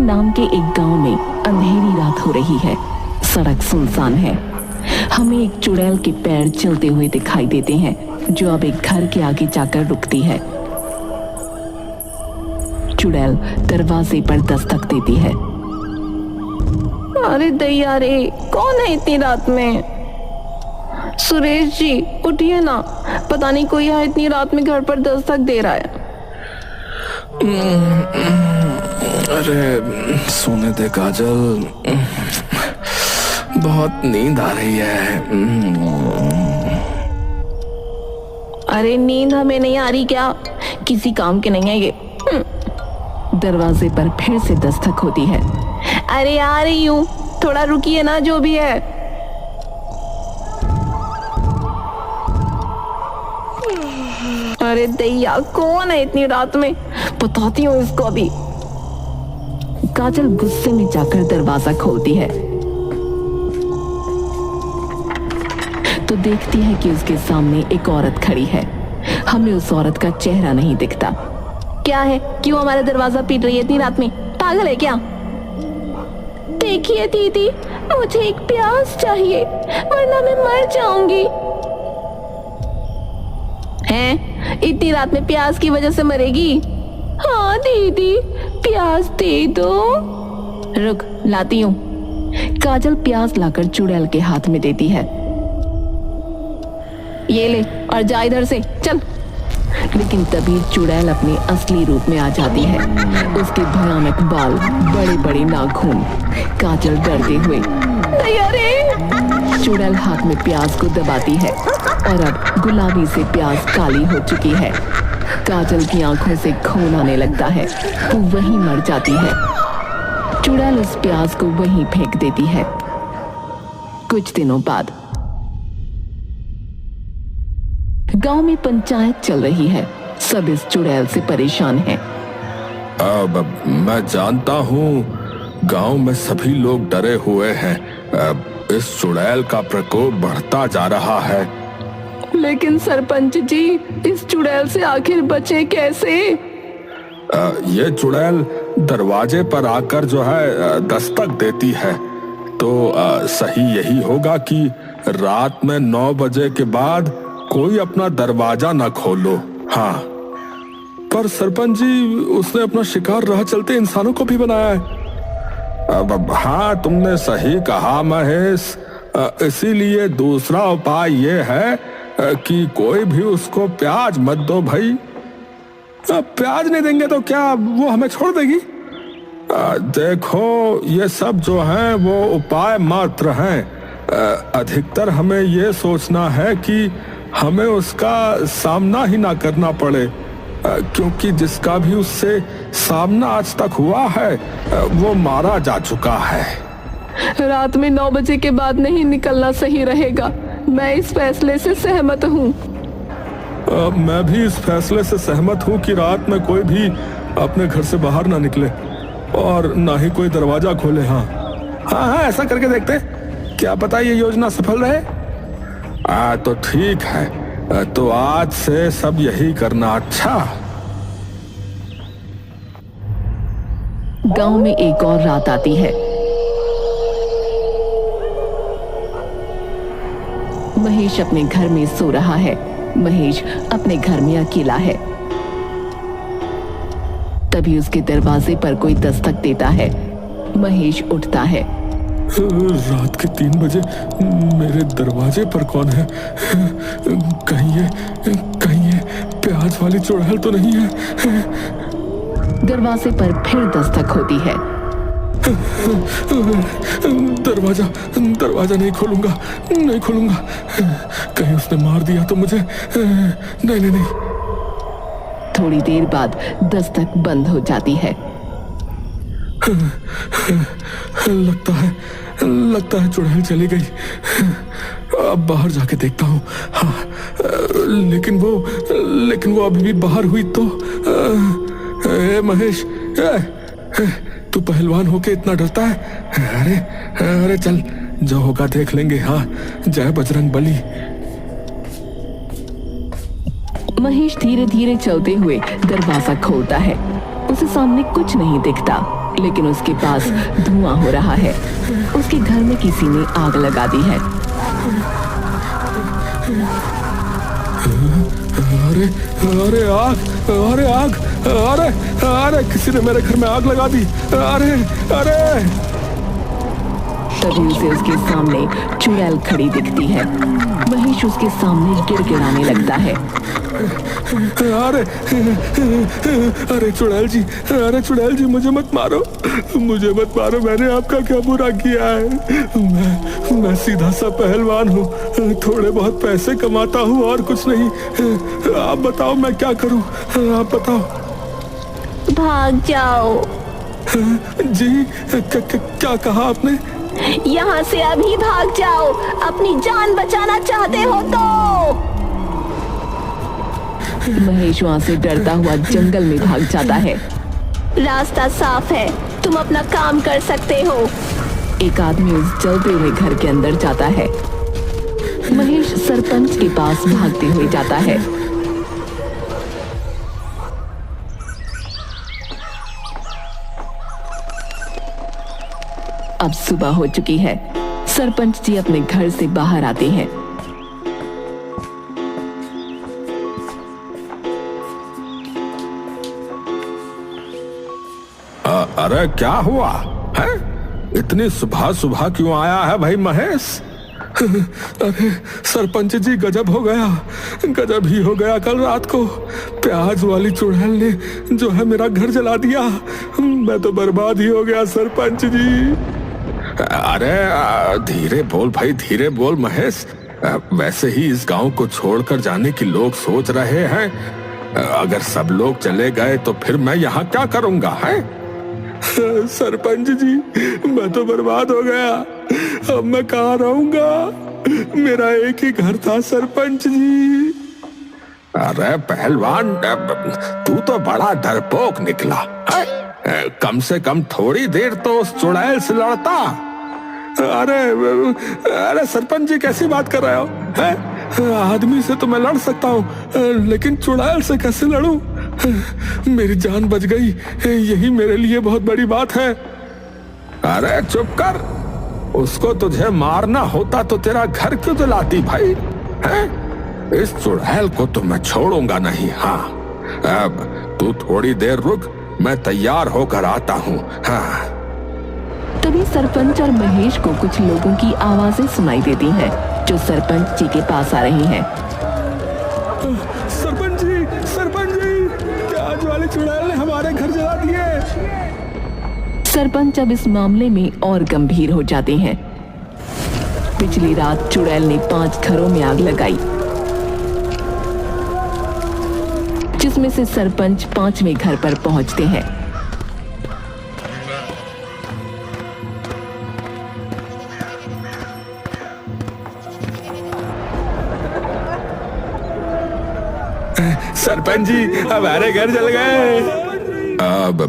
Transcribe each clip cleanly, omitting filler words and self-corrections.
नाम के एक गांव में अंधेरी रात हो रही है। सड़क सुनसान है। हमें एक चुड़ैल के पैर चलते हुए दिखाई देते हैं, जो अब एक घर के आगे जाकर रुकती है। चुड़ैल दरवाजे पर दस्तक देती है। अरे दैया रे, कौन है इतनी रात में? सुरेश जी उठिए ना, पता नहीं कोई है इतनी रात में घर पर दस्तक दे रहा है। अरे सोने दे काजल, बहुत नींद आ रही है। अरे नींद हमें नहीं आ रही क्या? किसी काम के नहीं है ये। दरवाजे पर फिर से दस्तक होती है। अरे आ रही हूँ, थोड़ा रुकिए ना। जो भी है अरे दैया, कौन है इतनी रात में? बताती हूँ इसको अभी। काजल गुस्से में जाकर दरवाजा खोलती है तो देखती है कि उसके सामने एक औरत खड़ी है। हमें उस औरत का चेहरा नहीं दिखता। क्या है? क्यों हमारा दरवाजा पीट रही है इतनी रात में? पागल है क्या? देखिए दीदी, मुझे एक प्याज चाहिए वरना मैं मर जाऊंगी। हैं? इतनी रात में प्याज की वजह से मरेगी? हाँ दीदी, प्याज दे दो। रुक, लाती हूँ। काजल प्याज लाकर चुड़ैल के हाथ में देती है। ये ले और जा इधर से, चल। लेकिन तभी चुड़ैल अपने असली रूप में आ जाती है। उसके भयानक बाल, बड़े बड़े नाखून। काजल डरते हुए चुड़ैल हाथ में प्याज को दबाती है और अब गुलाबी से प्याज काली हो चुकी है। काजल की आंखों से खून आने लगता है तो वहीं मर जाती है। चुड़ैल उस प्याज को वहीं फेंक देती है। कुछ दिनों बाद गांव में पंचायत चल रही है। सब इस चुड़ैल से परेशान हैं। अब मैं जानता हूँ गांव में सभी लोग डरे हुए हैं। अब इस चुड़ैल का प्रकोप बढ़ता जा रहा है। लेकिन सरपंच जी, इस चुड़ैल से आखिर बचे कैसे? ये चुड़ैल दरवाजे पर आकर जो है दस्तक देती है, तो सही यही होगा कि रात में 9 बजे के बाद कोई अपना दरवाजा ना खोलो। हाँ, पर सरपंच जी, उसने अपना शिकार राह चलते इंसानों को भी बनाया है। अब हाँ, तुमने सही कहा महेश। इसीलिए दूसरा उपाय ये है कि कोई भी उसको प्याज मत दो भाई। प्याज नहीं देंगे तो क्या वो हमें छोड़ देगी? देखो, ये सब जो हैं वो उपाय मात्र हैं। अधिकतर हमें ये सोचना है कि हमें उसका सामना ही ना करना पड़े, क्योंकि जिसका भी उससे सामना आज तक हुआ है वो मारा जा चुका है। रात में 9 बजे के बाद नहीं निकलना सही रहेगा। मैं इस फैसले से सहमत हूँ। मैं भी इस फैसले से सहमत हूँ कि रात में कोई भी अपने घर से बाहर ना निकले और ना ही कोई दरवाजा खोले। हाँ हाँ हाँ, ऐसा करके देखते, क्या पता ये योजना सफल रहे। तो ठीक है, तो आज से सब यही करना। अच्छा। गांव में एक और रात आती है। महेश अपने घर में सो रहा है। महेश अपने घर में अकेला है। तभी उसके दरवाजे पर कोई दस्तक देता है। महेश उठता है। रात के 3 बजे मेरे दरवाजे पर कौन है? कहीं ये प्याज वाली चुड़ैल तो नहीं है? दरवाजे पर फिर दस्तक होती है। दरवाजा नहीं खोलूंगा। कहीं उसने मार दिया तो मुझे। नहीं। थोड़ी देर बाद दस्तक बंद हो जाती है। लगता है चुड़ैल चली गई। अब बाहर जाके देखता हूँ। हाँ, लेकिन वो अभी भी बाहर हुई तो। महेश, तू पहलवान होके इतना डरता है? अरे चल, जो होगा देख लेंगे। हाँ, जय बजरंग बली। महेश धीरे धीरे चलते हुए दरवाजा खोलता है। उसे सामने कुछ नहीं दिखता। लेकिन उसके पास धुआं हो रहा है। उसके घर में किसी ने आग लगा दी है। अरे अरे आग, अरे आग, अरे अरे किसी ने मेरे घर में आग लगा दी। अरे अरे तभी उसे उसके सामने चुड़ैल खड़ी दिखती है। महेश उसके सामने गिड़गिड़ाने लगता है। अरे अरे चुड़ैल जी, अरे चुड़ैल जी, मुझे मत मारो, मुझे मत मारो। मैंने आपका क्या बुरा किया है? मैं सीधा सा पहलवान हूँ, थोड़े बहुत पैसे कमाता हूँ और कुछ नहीं। आप बताओ मैं क्या करूँ, आप बताओ। भाग जाओ। जी क्या कहा आपने? यहाँ से अभी भाग जाओ, अपनी जान बचाना चाहते हो तो। महेश वहाँ से डरता हुआ जंगल में भाग जाता है। रास्ता साफ है, तुम अपना काम कर सकते हो। एक आदमी उस जलते हुए घर के अंदर जाता है। महेश सरपंच के पास भागते हुए जाता है। अब सुबह हो चुकी है। सरपंच जी अपने घर से बाहर आते हैं। अरे क्या हुआ है? इतनी सुबह सुबह क्यों आया है भाई महेश? अरे सरपंच जी, गजब हो गया, गजब ही हो गया। कल रात को प्याज वाली चुड़ैल ने जो है मेरा घर जला दिया। मैं तो बर्बाद ही हो गया सरपंच जी। अरे धीरे बोल भाई, धीरे बोल महेश। वैसे ही इस गांव को छोड़कर जाने की लोग सोच रहे हैं। अगर सब लोग चले गए तो फिर मैं यहाँ क्या करूंगा है? सरपंच जी, मैं तो बर्बाद हो गया। अब मैं कहाँ रहूंगा? मेरा एक ही घर था सरपंच जी। अरे पहलवान, तू तो बड़ा डरपोक निकला है? कम से कम थोड़ी देर तो उस चुड़ैल से लड़ता। अरे अरे सरपंच जी, कैसी बात कर रहे हो? है आदमी से तो मैं लड़ सकता हूँ, लेकिन चुड़ैल से कैसे लड़ूं? मेरी जान बच गई, यही मेरे लिए बहुत बड़ी बात है। अरे चुप कर, उसको तुझे मारना होता तो तेरा घर क्यों जलाती भाई? हैं? इस चुड़ैल को तो मैं छोड़ूंगा नहीं। हाँ, अब तू थोड़ी देर रुक, मैं तैयार होकर आता हूँ। हाँ। तभी सरपंच और महेश को कुछ लोगों की आवाजें सुनाई देती हैं, जो सरपंच जी के पास आ रही हैं। सरपंच जी, सरपंच जी, प्याज वाली चुड़ैल ने हमारे घर जला दिए। सरपंच अब इस मामले में और गंभीर हो जाते हैं। पिछली रात चुड़ैल ने 5 घरों में आग लगाई, जिसमें से सरपंच 5वें घर पर पहुंचते हैं। सरपंच जी, हमारे घर जल गए। अब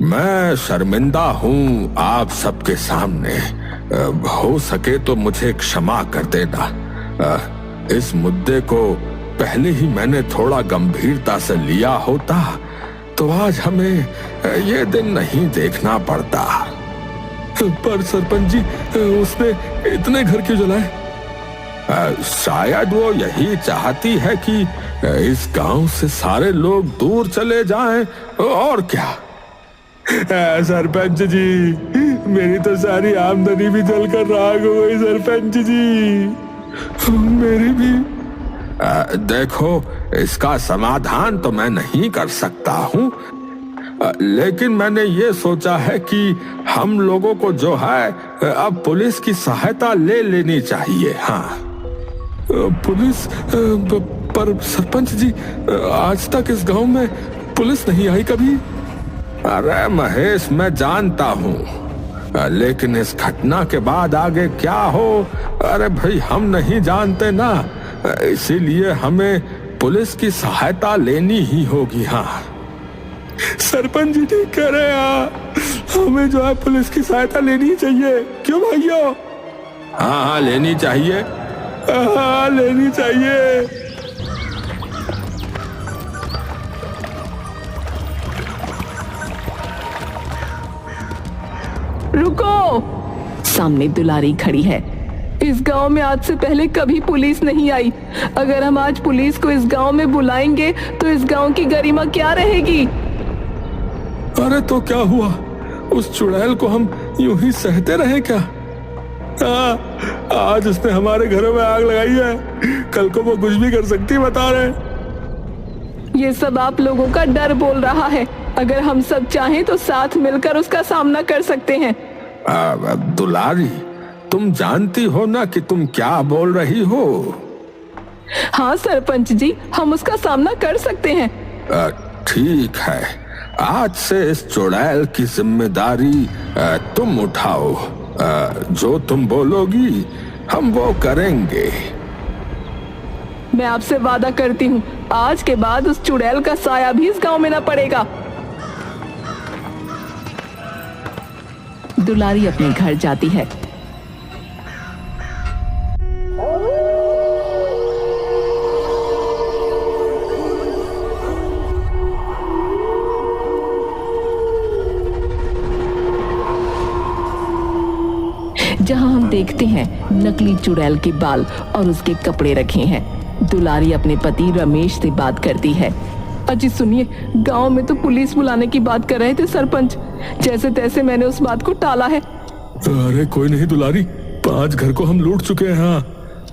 मैं शर्मिंदा हूँ आप सबके सामने। हो सके तो मुझे क्षमा कर देना। इस मुद्दे को पहले ही मैंने थोड़ा गंभीरता से लिया होता तो आज हमें ये दिन नहीं देखना पड़ता। पर सरपंच जी, उसने इतने घर क्यों जलाए? शायद वो यही चाहती है कि इस गांव से सारे लोग दूर चले जाएं, और क्या। सरपंच जी, मेरी तो सारी आमदनी भी जलकर राख हो गई सरपंच जी। मेरी भी। देखो, इसका समाधान तो मैं नहीं कर सकता हूँ, लेकिन मैंने ये सोचा है कि हम लोगों को जो है अब पुलिस की सहायता ले लेनी चाहिए। हाँ। पुलिस? पर सरपंच जी, आज तक इस गांव में पुलिस नहीं आई कभी। अरे महेश, मैं जानता हूँ, लेकिन इस घटना के बाद आगे क्या हो, अरे भाई हम नहीं जानते ना। इसीलिए हमें पुलिस की सहायता लेनी ही होगी। हाँ सरपंच जी, ठीक कह रहे हैं। हमें जो है पुलिस की सहायता लेनी चाहिए। क्यों भाइयों? हाँ हाँ, लेनी चाहिए। हाँ, लेनी चाहिए। रुको। सामने दुलारी खड़ी है। इस गांव में आज से पहले कभी पुलिस नहीं आई। अगर हम आज पुलिस को इस गांव में बुलाएंगे तो इस गांव की गरिमा क्या रहेगी? अरे तो क्या हुआ, उस चुड़ैल को हम यूं ही सहते रहे क्या? आज उसने हमारे घरों में आग लगाई है, कल को वो कुछ भी कर सकती, बता रहे। ये सब आप लोगों का डर बोल रहा है। अगर हम सब चाहें तो साथ मिलकर उसका सामना कर सकते हैं। दुलारी, तुम जानती हो ना कि तुम क्या बोल रही हो? हाँ सरपंच जी, हम उसका सामना कर सकते हैं। ठीक है, आज से इस चुड़ैल की जिम्मेदारी तुम उठाओ। जो तुम बोलोगी हम वो करेंगे। मैं आपसे वादा करती हूँ, आज के बाद उस चुड़ैल का साया भी इस गांव में न पड़ेगा। दुलारी अपने घर जाती है। जहां हम देखते हैं नकली चुड़ैल के बाल और उसके कपड़े रखे हैं। दुलारी अपने पति रमेश से बात करती है। अजी सुनिए, गांव में तो पुलिस बुलाने की बात कर रहे थे सरपंच। जैसे तैसे मैंने उस बात को टाला है। अरे कोई नहीं दुलारी, 5 घर को हम लूट चुके हैं। हाँ,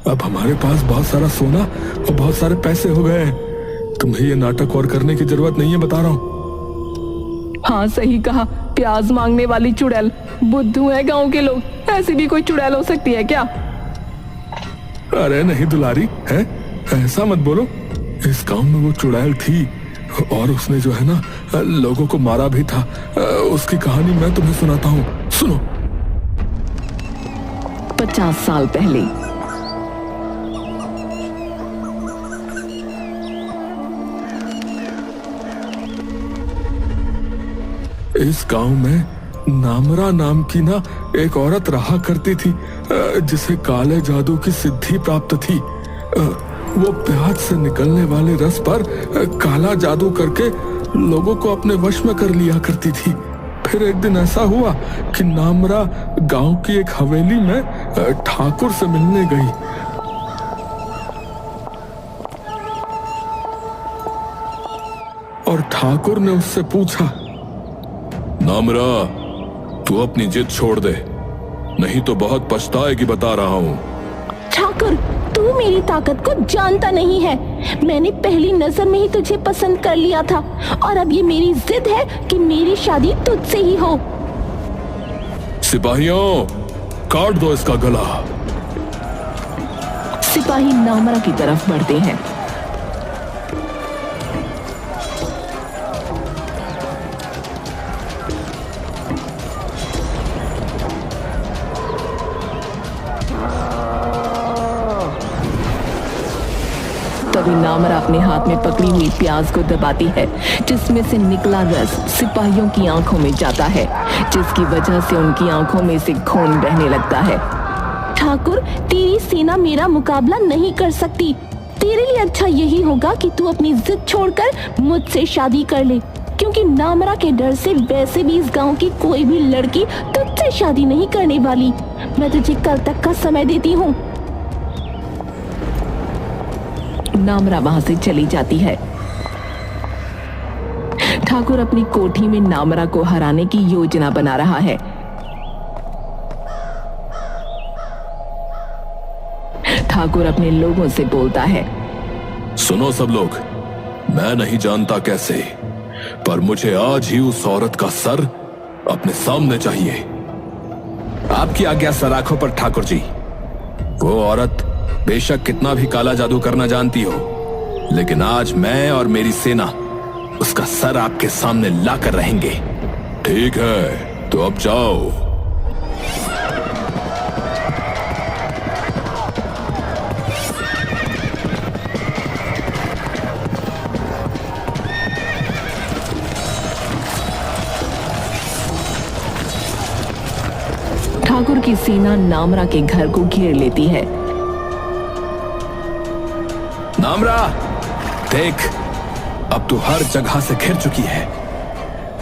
अब हमारे पास बहुत सारा सोना और बहुत सारे पैसे हो गए हैं। तुम्हें ये नाटक और करने की जरूरत नहीं है, बता रहा हूँ। हाँ सही कहा, प्याज मांगने वाली चुड़ैल। बुद्धू है गांव के लोग, ऐसी भी कोई चुड़ैल हो सकती है क्या? अरे नहीं दुलारी, है ऐसा मत बोलो। इस गांव में वो चुड़ैल थी और उसने जो है ना लोगों को मारा भी था। उसकी कहानी मैं तुम्हें सुनाता हूँ, सुनो। 50 साल पहले इस गांव में नामरा नाम की ना एक औरत रहा करती थी, जिसे काले जादू की सिद्धि प्राप्त थी। वो प्याज से निकलने वाले रस पर काला जादू करके लोगों को अपने वश में कर लिया करती थी। फिर एक दिन ऐसा हुआ कि नामरा गांव की एक हवेली में ठाकुर से मिलने गई। और ठाकुर ने उससे पूछा, नामरा, तू अपनी जिद छोड़ दे, नहीं तो बहुत पछताएगी, बता रहा हूँ। ठाकुर, तू मेरी ताकत को जानता नहीं है। मैंने पहली नजर में ही तुझे पसंद कर लिया था और अब ये मेरी जिद है कि मेरी शादी तुझसे ही हो। सिपाहियों, काट दो इसका गला। सिपाही नामरा की तरफ बढ़ते हैं। तभी नामरा अपने हाथ में पकड़ी हुई प्याज को दबाती है, जिसमें से निकला रस सिपाहियों की आंखों में जाता है, जिसकी वजह से उनकी आंखों में से खून बहने लगता है। ठाकुर, तेरी सेना मेरा मुकाबला नहीं कर सकती। तेरे लिए अच्छा यही होगा कि तू अपनी जिद छोड़कर मुझसे शादी कर ले, क्योंकि नामरा के डर से वैसे भी इस गांव की कोई भी लड़की तुझसे शादी नहीं करने वाली। मैं तुझे कल तक का समय देती हूँ। नामरा वहां से चली जाती है। ठाकुर अपनी कोठी में नामरा को हराने की योजना बना रहा है। ठाकुर अपने लोगों से बोलता है, सुनो सब लोग, मैं नहीं जानता कैसे, पर मुझे आज ही उस औरत का सर अपने सामने चाहिए। आपकी आज्ञा सर आंखों पर ठाकुर जी। वो औरत बेशक कितना भी काला जादू करना जानती हो, लेकिन आज मैं और मेरी सेना उसका सर आपके सामने लाकर रहेंगे। ठीक है, तो अब जाओ। ठाकुर की सेना नामरा के घर को घेर लेती है। नामरा, देख, अब तू हर जगह से घिर चुकी है।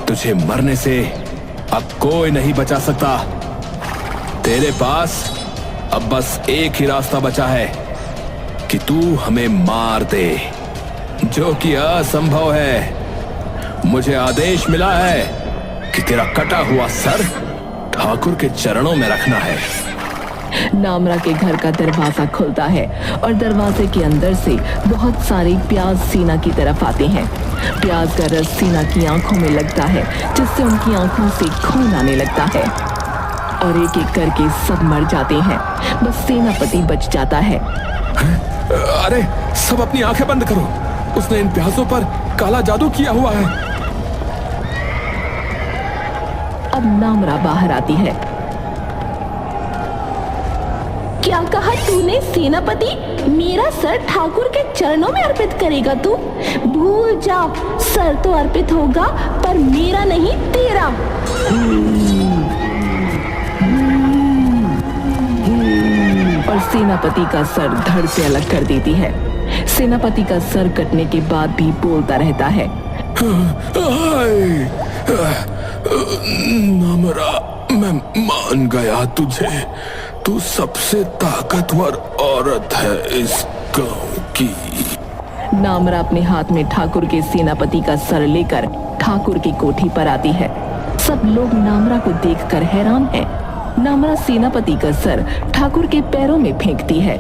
तुझे मरने से अब कोई नहीं बचा सकता। तेरे पास अब बस एक ही रास्ता बचा है कि तू हमें मार दे, जो कि असंभव है। मुझे आदेश मिला है कि तेरा कटा हुआ सर ठाकुर के चरणों में रखना है। नामरा के घर का दरवाजा खुलता है और दरवाजे के अंदर से बहुत सारे प्याज सीना की तरफ आते हैं। प्याज का रस सीना की आंखों में लगता है, जिससे उनकी आंखों से खून आने लगता है और एक एक करके सब मर जाते हैं। बस सेनापति बच जाता है। अरे सब अपनी आंखें बंद करो, उसने इन प्याजों पर काला जादू किया हुआ है। अब नामरा बाहर आती है। क्या कहा तूने सेनापति? मेरा सर ठाकुर के चरणों में अर्पित करेगा तू? भूल जा, सर तो अर्पित होगा पर मेरा नहीं, तेरा। और सेनापति का सर धड़ से अलग कर देती है। सेनापति का सर कटने के बाद भी बोलता रहता है, नामरा, मैं मान गया तुझे। तू सबसे ताकतवर औरत है इस गांव की। नामरा अपने हाथ में ठाकुर के सेनापति का सर लेकर ठाकुर की कोठी पर आती है। सब लोग नामरा को देखकर हैरान हैं। नामरा सेनापति का सर ठाकुर के पैरों में फेंकती है।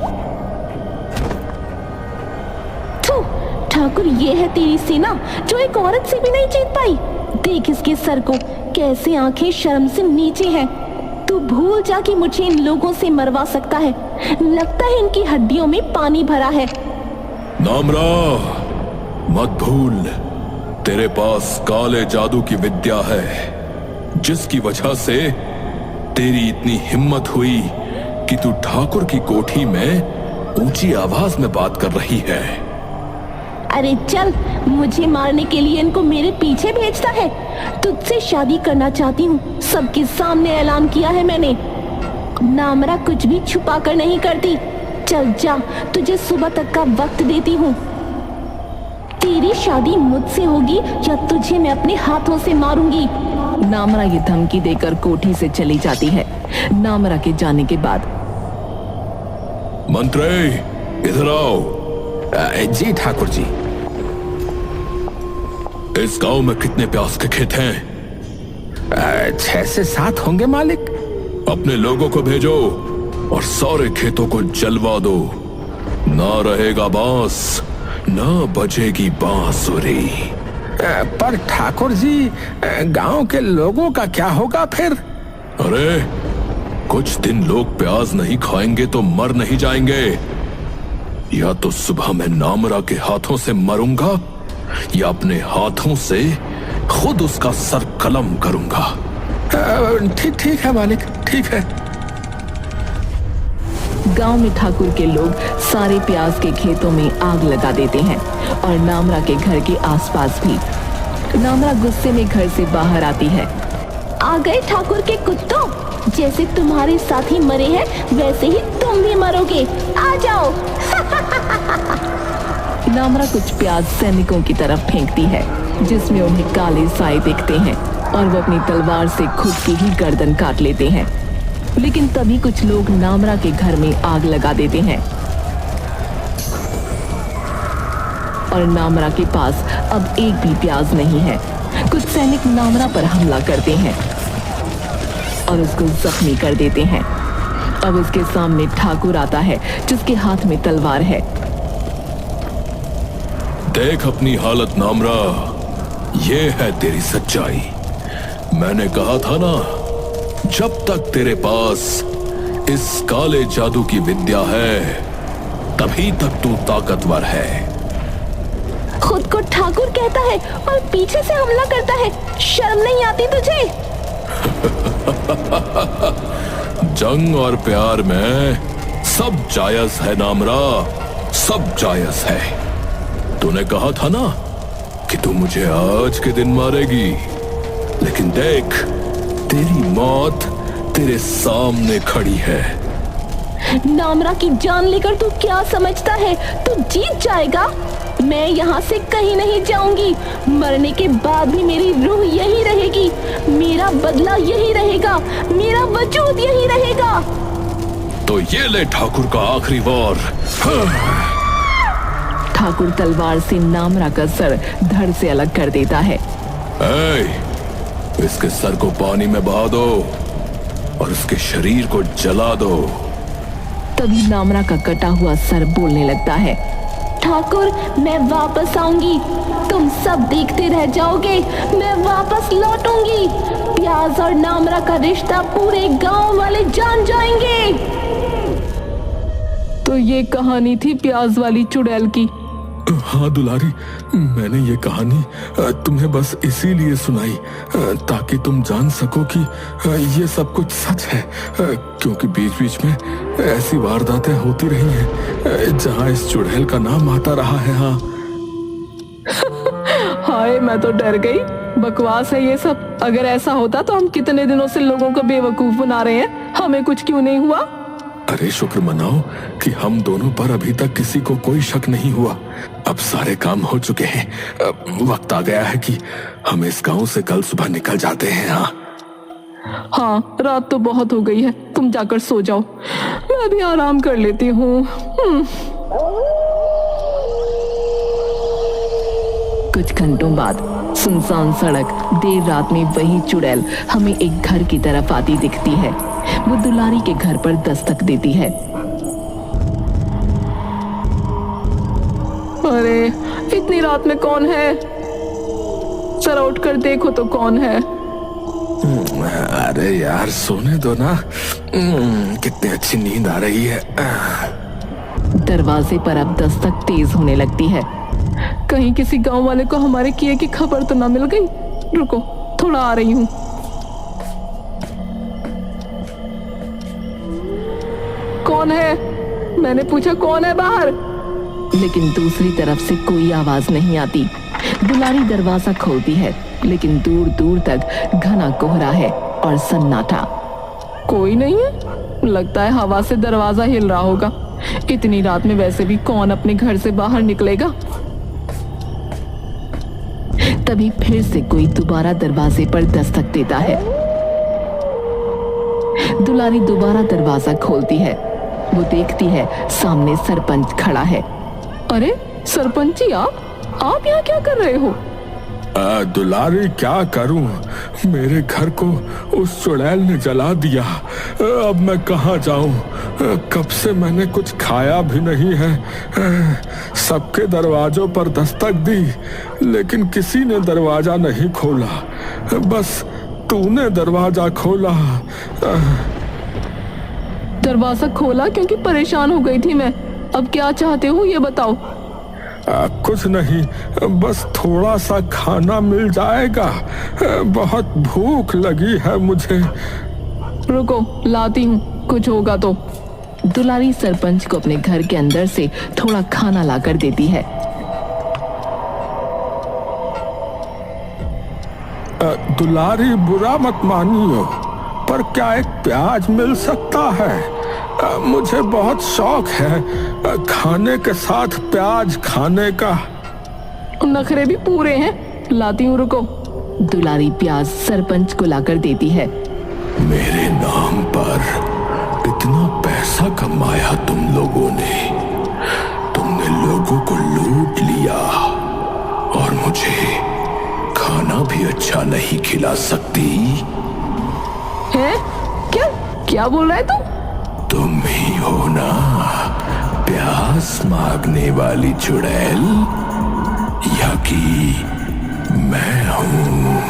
थू, ठाकुर, ये है तेरी सेना जो एक औरत से भी नहीं जीत पाई। देख इसके सर को, कैसे आंखें शर्म से नीचे हैं। तू भूल जा कि मुझे इन लोगों से मरवा सकता है। लगता है इनकी हड्डियों में पानी भरा है। नामरा, मत भूल, तेरे पास काले जादू की विद्या है, जिसकी वजह से तेरी इतनी हिम्मत हुई कि तू ठाकुर की कोठी में ऊंची आवाज में बात कर रही है। अरे चल, मुझे मारने के लिए इनको मेरे पीछे भेजता है। तुझसे शादी करना चाहती हूँ, सबके सामने ऐलान किया है मैंने। नामरा कुछ भी छुपा कर नहीं करती। चल जा, तुझे सुबह तक का वक्त देती हूँ। तेरी शादी मुझसे होगी या तुझे मैं अपने हाथों से मारूंगी। नामरा ये धमकी देकर कोठी से चली जाती है। नामरा के जाने के बाद, मंत्री, इधर आओ। जी ठाकुर जी। इस गांव में कितने प्याज के खेत हैं? 6 से 7 होंगे मालिक। अपने लोगों को भेजो और सारे खेतों को जलवा दो। ना रहेगा बांस, ना बजेगी बांसुरी। पर ठाकुर जी, गांव के लोगों का क्या होगा फिर? अरे, कुछ दिन लोग प्याज नहीं खाएंगे तो मर नहीं जाएंगे। या तो सुबह मैं नामरा के हाथों से मरूंगा या अपने हाथों से खुद उसका सर कलम करूंगा। ठीक है मालिक, ठीक है। गांव में ठाकुर के लोग सारे प्याज के खेतों में आग लगा देते हैं और नामरा के घर के आसपास भी। नामरा गुस्से में घर से बाहर आती है। आ गए ठाकुर के कुत्तों, जैसे तुम्हारे साथी मरे हैं वैसे ही तुम भी मरोगे। आ जाओ। नामरा कुछ प्याज सैनिकों की तरफ फेंकती है, जिसमें उन्हें काले साए दिखते हैं और वो अपनी तलवार से खुद की ही गर्दन काट लेते हैं। लेकिन तभी कुछ लोग नामरा के घर में आग लगा देते हैं और नामरा के पास अब एक भी प्याज नहीं है। कुछ सैनिक नामरा पर हमला करते हैं और उसको जख्मी कर देते हैं। अब उसके सामने ठाकुर आता है, जिसके हाथ में तलवार है। देख अपनी हालत नामरा, ये है तेरी सच्चाई। मैंने कहा था ना, जब तक तेरे पास इस काले जादू की विद्या है, तभी तक तू ताकतवर है। खुद को ठाकुर कहता है और पीछे से हमला करता है। शर्म नहीं आती तुझे? जंग और प्यार में सब जायज है नामरा, सब जायज है। तूने कहा था ना कि तू मुझे आज के दिन मारेगी, लेकिन देख, तेरी मौत तेरे सामने खड़ी है। नामरा की जान लेकर तू क्या समझता है? तू जीत जाएगा। मैं यहाँ से कहीं नहीं जाऊंगी। मरने के बाद भी मेरी रूह यही रहेगी, मेरा बदला यही रहेगा, मेरा वजूद यही रहेगा। तो ये ले ठाकुर का आखिरी वार। ठाकुर तलवार से नामरा का सर धड़ से अलग कर देता है। इसके सर को पानी में बहा दो और उसके शरीर को जला दो। तभी नामरा का कटा हुआ सर बोलने लगता है। ठाकुर, मैं वापस आऊंगी, तुम सब देखते रह जाओगे, मैं वापस लौटूंगी। प्याज और नामरा का रिश्ता पूरे गांव वाले जान जाएंगे। तो ये कहानी थी प्याज वाली चुड़ैल की। हाँ दुलारी, मैंने ये कहानी तुम्हें बस इसीलिए सुनाई ताकि तुम जान सको कि ये सब कुछ सच है, क्योंकि बीच बीच में ऐसी वारदातें होती रही हैं जहाँ इस चुड़ैल का नाम आता रहा है। हाँ हाय, मैं तो डर गई। बकवास है ये सब। अगर ऐसा होता तो हम कितने दिनों से लोगों को बेवकूफ बना रहे हैं, हमें कुछ क्यों नहीं हुआ? अरे शुक्र मनाओ कि हम दोनों पर अभी तक किसी को कोई शक नहीं हुआ। अब सारे काम हो चुके हैं। अब वक्त आ गया है कि हम इस गांव से कल सुबह निकल जाते हैं। हाँ, रात तो बहुत हो गई है, तुम जाकर सो जाओ, मैं भी आराम कर लेती हूँ। कुछ घंटों बाद सुनसान सड़क, देर रात में वही चुड़ैल हमें एक घर की तरफ आती दिखती है। वो दुलारी के घर पर दस्तक देती है। अरे इतनी रात में कौन है? जरा उठकर देखो तो कौन है। अरे यार सोने दो ना, कितनी अच्छी नींद आ रही है। दरवाजे पर अब दस्तक तेज होने लगती है। कहीं किसी गांव वाले को हमारे किए की खबर तो ना मिल गई। रुको, थोड़ा आ रही हूँ। कौन है? मैंने पूछा कौन है बाहर? लेकिन दूसरी तरफ से कोई आवाज नहीं आती। दुलारी दरवाजा खोलती है, लेकिन दूर दूर तक घना कोहरा है और सन्नाटा। कोई नहीं है। लगता है हवा से दरवाजा हिल रहा होगा। इतनी रात में वैसे भी कौन अपने घर से बाहर निकलेगा। तभी फिर से कोई दोबारा दरवाजे पर दस्तक देता है। दुलारी दोबारा दरवाजा खोलती है। वो देखती है सामने सरपंच खड़ा है। अरे सरपंच जी, आप यहाँ क्या कर रहे हो? दुलारी, क्या करूं? मेरे घर को उस चुड़ैल ने जला दिया। अब मैं कहाँ जाऊं? कब से मैंने कुछ खाया भी नहीं है। सबके दरवाजों पर दस्तक दी, लेकिन किसी ने दरवाजा नहीं खोला। बस तूने दरवाजा खोला। दरवाजा खोला क्योंकि परेशान हो गई थी मैं। अब क्या चाहते हो ये बताओ। कुछ नहीं, बस थोड़ा सा खाना मिल जाएगा। बहुत भूख लगी है मुझे। रुको, लाती हूँ, कुछ होगा तो। दुलारी सरपंच को अपने घर के अंदर से थोड़ा खाना लाकर देती है। दुलारी, बुरा मत मानियो, पर क्या एक प्याज मिल सकता है? मुझे बहुत शौक है खाने के साथ प्याज खाने का। नखरे भी पूरे हैं, लाती हूँ, रुको। दुलारी प्याज सरपंच को लाकर देती है। मेरे नाम पर इतना पैसा कमाया तुम लोगों ने, तुमने लोगों को लूट लिया और मुझे खाना भी अच्छा नहीं खिला सकती है? क्या क्या बोल रहा है तू? तुम ही हो ना प्यास मांगने वाली चुड़ैल, या कि मैं हूँ?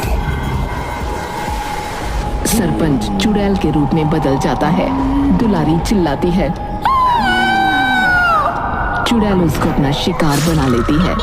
सरपंच चुड़ैल के रूप में बदल जाता है। दुलारी चिल्लाती है। चुड़ैल उसको अपना शिकार बना लेती है।